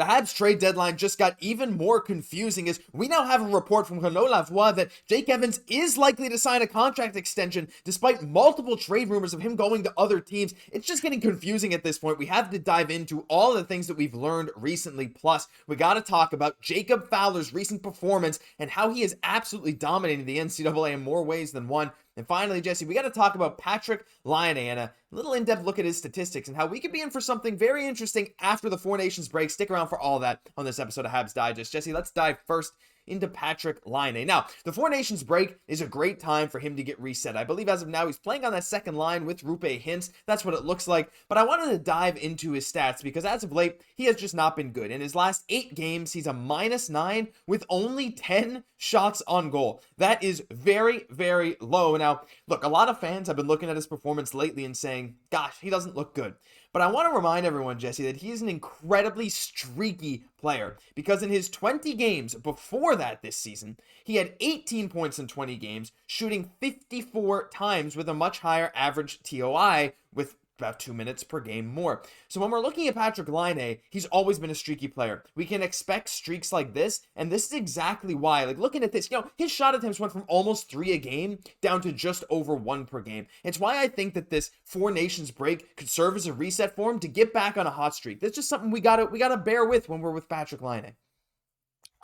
the Habs trade deadline just got even more confusing as we now have a report from Renaud Lavoie that Jake Evans is likely to sign a contract extension despite multiple trade rumors of him going to other teams. It's just getting confusing at this point. We have to dive into all the things that we've learned recently. Plus, we got to talk about Jacob Fowler's recent performance and how he is absolutely dominating the NCAA in more ways than one. And finally, Jesse, we got to talk about Patrik Laine and a little in-depth look at his statistics and how we could be in for something very interesting after the Four Nations break. Stick around for all that on this episode of Habs Digest. Jesse, let's dive first into Patrik Laine. Now, the Four Nations break is a great time for him to get reset. I believe as of now, he's playing on that second line with Roope Hintz. That's what it looks like. But I wanted to dive into his stats because as of late, he has just not been good. In his last 8 games, he's a -9 with only 10 shots on goal. That is very, very low. Now, look, a lot of fans have been looking at his performance lately and saying, gosh, he doesn't look good. But I want to remind everyone, Jesse, that he is an incredibly streaky player because in his 20 games before that this season, he had 18 points in 20 games, shooting 54 times with a much higher average TOI with about 2 minutes per game more. So when we're looking at Patrik Laine, he's always been a streaky player. We can expect streaks like this, and this is exactly why. Like, looking at this, his shot attempts went from almost 3 a game down to just over 1 per game. It's why I think that this Four Nations break could serve as a reset for him to get back on a hot streak. That's just something we gotta bear with when we're with Patrik Laine.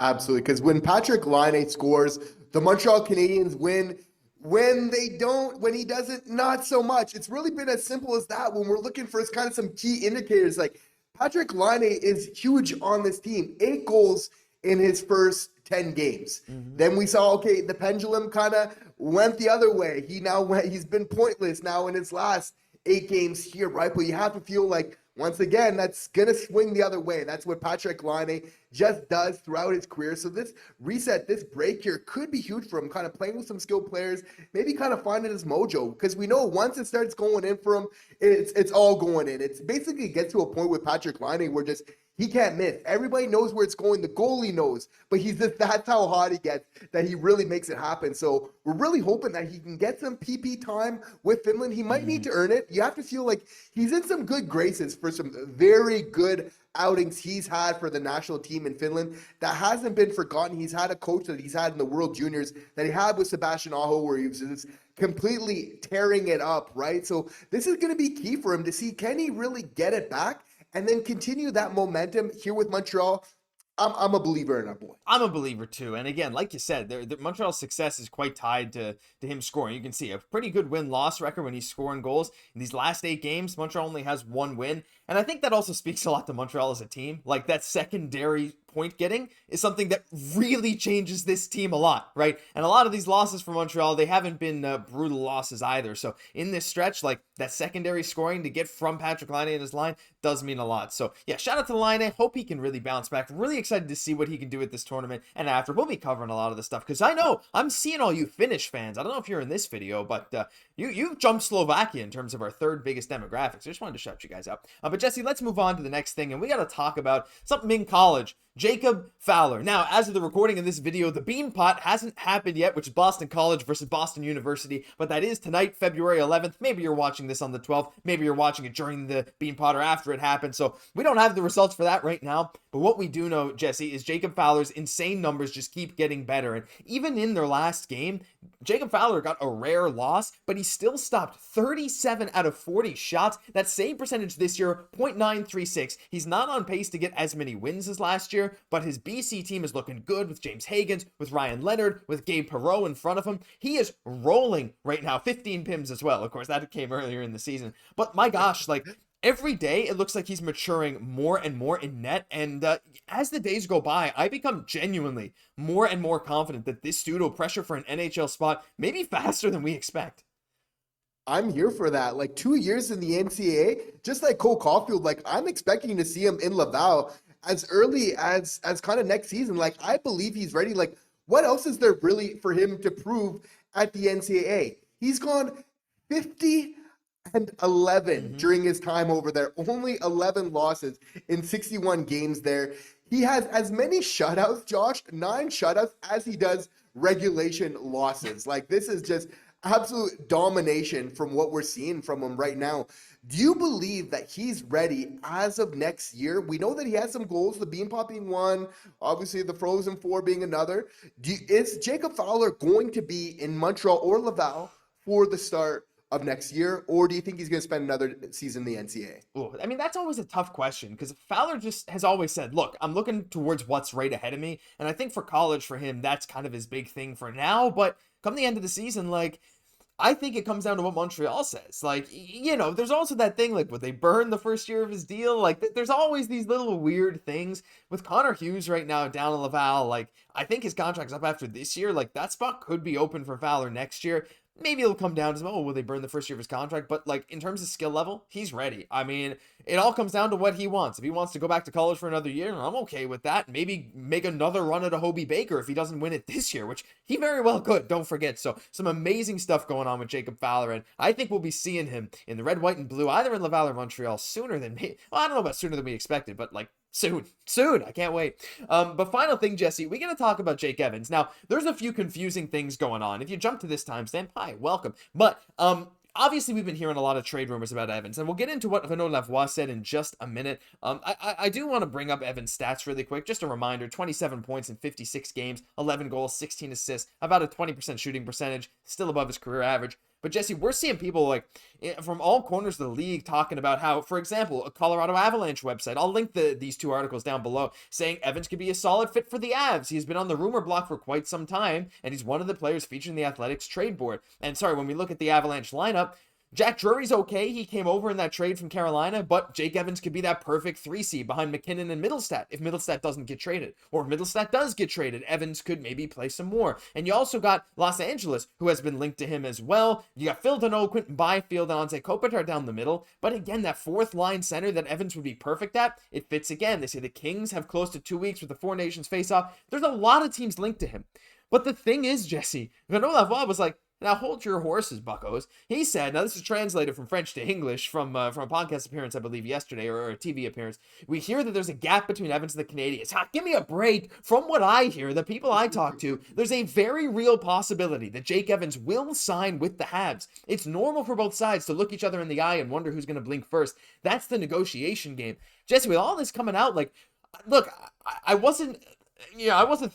Absolutely, because when Patrik Laine scores, the Montreal Canadiens win. When he doesn't, not so much. It's really been as simple as that when we're looking for kind of some key indicators. Like Patrik Laine is huge on this team. 8 goals in his first 10 games. Then we saw, okay, the pendulum kind of went the other way. He's been pointless now in his last 8 games here, right? But you have to feel like, once again, that's going to swing the other way. That's what Patrik Laine just does throughout his career. So this reset, this break here could be huge for him, kind of playing with some skilled players, maybe kind of finding his mojo. Because we know once it starts going in for him, it's all going in. It's basically gets to a point with Patrik Laine where just he can't miss. Everybody knows where it's going. The goalie knows. But that's how hot he gets, that he really makes it happen. So we're really hoping that he can get some PP time with Finland. He might need to earn it. You have to feel like he's in some good graces for some very good outings he's had for the national team in Finland that hasn't been forgotten. He's had a coach that he's had in the World Juniors that he had with Sebastian Aho where he was just completely tearing it up, right? So this is going to be key for him to see, can he really get it back and then continue that momentum here with Montreal? I'm a believer in that boy. I'm a believer too. And again, like you said, Montreal's success is quite tied to him scoring. You can see a pretty good win-loss record when he's scoring goals. In these last 8 games, Montreal only has 1 win. And I think that also speaks a lot to Montreal as a team. Like, that secondary point getting is something that really changes this team a lot, right? And a lot of these losses for Montreal, they haven't been brutal losses either. So in this stretch, like, that secondary scoring to get from Patrik Laine in his line does mean a lot. So yeah, shout out to Laine. Hope he can really bounce back. Really excited to see what he can do at this tournament. And after, we'll be covering a lot of this stuff because I know I'm seeing all you Finnish fans. I don't know if you're in this video, but you jumped Slovakia in terms of our 3rd biggest demographics. I just wanted to shout you guys out. But Jesse, let's move on to the next thing. And we got to talk about something in college. Jacob Fowler. Now, as of the recording of this video, the Beanpot hasn't happened yet, which is Boston College versus Boston University, but that is tonight, February 11th. Maybe you're watching this on the 12th. Maybe you're watching it during the Beanpot or after it happened. So we don't have the results for that right now. But what we do know, Jesse, is Jacob Fowler's insane numbers just keep getting better. And even in their last game, Jacob Fowler got a rare loss, but he still stopped 37 out of 40 shots. That same percentage this year, .936. He's not on pace to get as many wins as last year, but his BC team is looking good with James Hagens, with Ryan Leonard, with Gabe Perreault in front of him. He is rolling right now, 15 PIMs as well. Of course, that came earlier in the season. But my gosh, like, every day, it looks like he's maturing more and more in net, and as the days go by, I become genuinely more and more confident that this dude will pressure for an NHL spot maybe faster than we expect. I'm here for that. Like 2 years in the NCAA, just like Cole Caufield, like I'm expecting to see him in Laval as early as kind of next season. Like I believe he's ready. Like what else is there really for him to prove at the NCAA? He's gone 50 and 11 during his time over there. Only 11 losses in 61 games there. He has as many shutouts, Josh, 9 shutouts, as he does regulation losses. Like this is just absolute domination from what we're seeing from him right now. Do you believe that he's ready as of next year? We know that he has some goals, the Beanpot being one, obviously the Frozen Four being another. Is Jacob Fowler going to be in Montreal or Laval for the start of next year, or do you think he's going to spend another season in the NCAA? Ooh, I mean, that's always a tough question because Fowler just has always said, look, I'm looking towards what's right ahead of me. And I think for college, for him, that's kind of his big thing for now. But come the end of the season, like, I think it comes down to what Montreal says. Like, you know, there's also that thing, like, would they burn the first year of his deal? Like, there's always these little weird things. With Connor Hughes right now down in Laval, like, I think his contract's up after this year. Like, that spot could be open for Fowler next year. Maybe it'll come down to, oh, will they burn the first year of his contract? But, like, in terms of skill level, he's ready. I mean, it all comes down to what he wants. If he wants to go back to college for another year, I'm okay with that. Maybe make another run at a Hobie Baker if he doesn't win it this year, which he very well could, don't forget. So, some amazing stuff going on with Jacob Fowler, and I think we'll be seeing him in the red, white, and blue, either in Laval or Montreal sooner than me. Well, I don't know about sooner than we expected, but, like, soon. I can't wait. But final thing, Jesse, we're going to talk about Jake Evans. Now, there's a few confusing things going on. If you jump to this timestamp, hi, welcome. But, obviously, we've been hearing a lot of trade rumors about Evans, and we'll get into what Renaud Lavoie said in just a minute. I do want to bring up Evans' stats really quick. Just a reminder, 27 points in 56 games, 11 goals, 16 assists, about a 20% shooting percentage, still above his career average. But Jesse, we're seeing people like from all corners of the league talking about how, for example, a Colorado Avalanche website, I'll link these two articles down below, saying Evans could be a solid fit for the Avs. He's been on the rumor block for quite some time, and he's one of the players featured in the Athletics trade board. And sorry, when we look at the Avalanche lineup, Jack Drury's okay. He came over in that trade from Carolina, but Jake Evans could be that perfect 3C behind McKinnon and Middlestat if Middlestat doesn't get traded. Or if Middlestat does get traded, Evans could maybe play some more. And you also got Los Angeles, who has been linked to him as well. You got Phil Deneau, Quinton Byfield, and Anze Kopitar down the middle. But again, that fourth line center that Evans would be perfect at, it fits again. They say the Kings have close to 2 weeks with the Four Nations face-off. There's a lot of teams linked to him. But the thing is, Jesse, Renaud Lavoie was like, now hold your horses, buckos. He said, now this is translated from French to English from a podcast appearance, I believe, yesterday, or a TV appearance. We hear that there's a gap between Evans and the Canadiens. Give me a break. From what I hear, the people I talk to, there's a very real possibility that Jake Evans will sign with the Habs. It's normal for both sides to look each other in the eye and wonder who's going to blink first. That's the negotiation game. Jesse, with all this coming out, like, look, I wasn't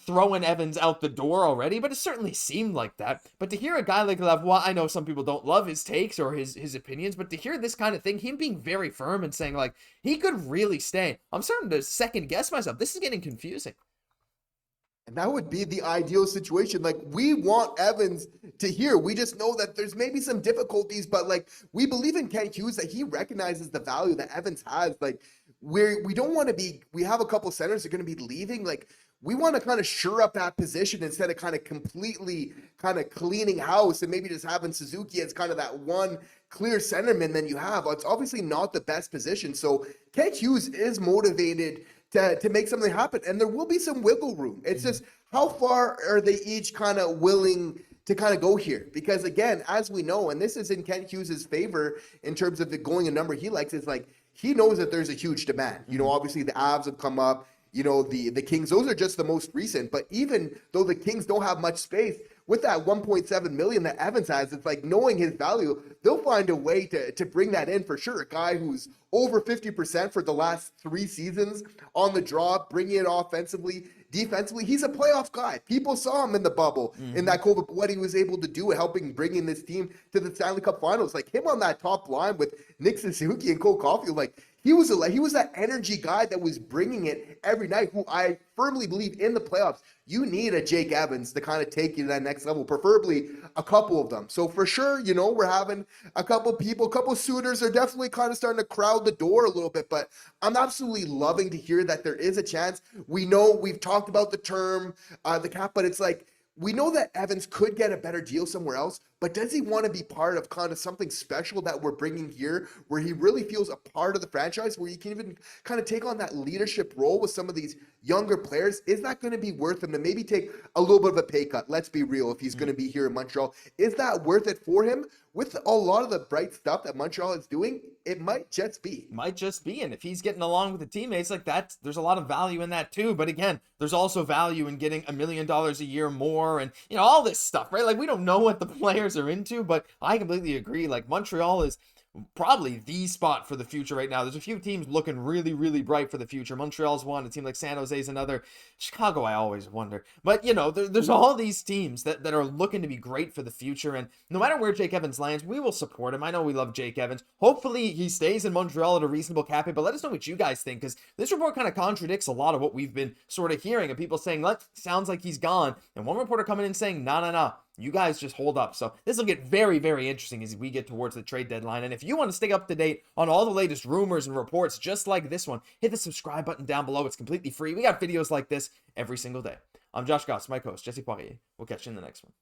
throwing Evans out the door already, but it certainly seemed like that. But to hear a guy like Lavoie, I know some people don't love his takes or his opinions, but to hear this kind of thing, him being very firm and saying, like, he could really stay, I'm starting to second guess myself. This is getting confusing. And that would be the ideal situation. Like, we want Evans to hear. We just know that there's maybe some difficulties, but, like, we believe in Kent Hughes that he recognizes the value that Evans has. Like, we don't want to be, we have a couple centers that are going to be leaving. Like, we want to kind of shore up that position instead of kind of completely kind of cleaning house and maybe just having Suzuki as kind of that one clear centerman then you have. It's obviously not the best position. So Kent Hughes is motivated to make something happen, and there will be some wiggle room. It's just how far are they each kind of willing to kind of go here? Because again, as we know, and this is in Kent Hughes' favor in terms of the going a number he likes, is like he knows that there's a huge demand. You know, obviously the Avs have come up. You know, the Kings, those are just the most recent. But even though the Kings don't have much space, with that 1.7 million that Evans has, it's like knowing his value, they'll find a way to bring that in for sure. A guy who's over 50% for the last 3 seasons on the draw, bringing it offensively, defensively. He's a playoff guy. People saw him in the bubble in that COVID, what he was able to do, helping bringing this team to the Stanley Cup Finals. Like him on that top line with Nick Suzuki and Cole Caufield, like he was that energy guy that was bringing it every night, who I firmly believe in the playoffs, you need a Jake Evans to kind of take you to that next level, preferably a couple of them. So for sure, you know, we're having a couple suitors are definitely kind of starting to crowd the door a little bit, but I'm absolutely loving to hear that there is a chance. We know we've talked about the term, the cap, but it's like, we know that Evans could get a better deal somewhere else, but does he want to be part of kind of something special that we're bringing here, where he really feels a part of the franchise, where he can even kind of take on that leadership role with some of these younger players? Is that going to be worth him to maybe take a little bit of a pay cut? Let's be real. If he's going to be here in Montreal, is that worth it for him? with a lot of the bright stuff that Montreal is doing, it might just be. Might just be. And if he's getting along with the teammates like that, there's a lot of value in that too. But again, there's also value in getting $1 million a year more and, you know, all this stuff, right? Like, we don't know what the players are into, but I completely agree. Like, Montreal is probably the spot for the future right now. There's a few teams looking really, really bright for the future. Montreal's one, a team like San Jose's another. Chicago, I always wonder. But, you know, there's all these teams that are looking to be great for the future. And no matter where Jake Evans lands, we will support him. I know we love Jake Evans. Hopefully he stays in Montreal at a reasonable cap hit, but let us know what you guys think, because this report kind of contradicts a lot of what we've been sort of hearing, and people saying, sounds like he's gone. And one reporter coming in saying, no. You guys just hold up. So this will get very, very interesting as we get towards the trade deadline. And if you want to stay up to date on all the latest rumors and reports just like this one, hit the subscribe button down below. It's completely free. We got videos like this every single day. I'm Josh Gosse, my host, Jesse Poirier. We'll catch you in the next one.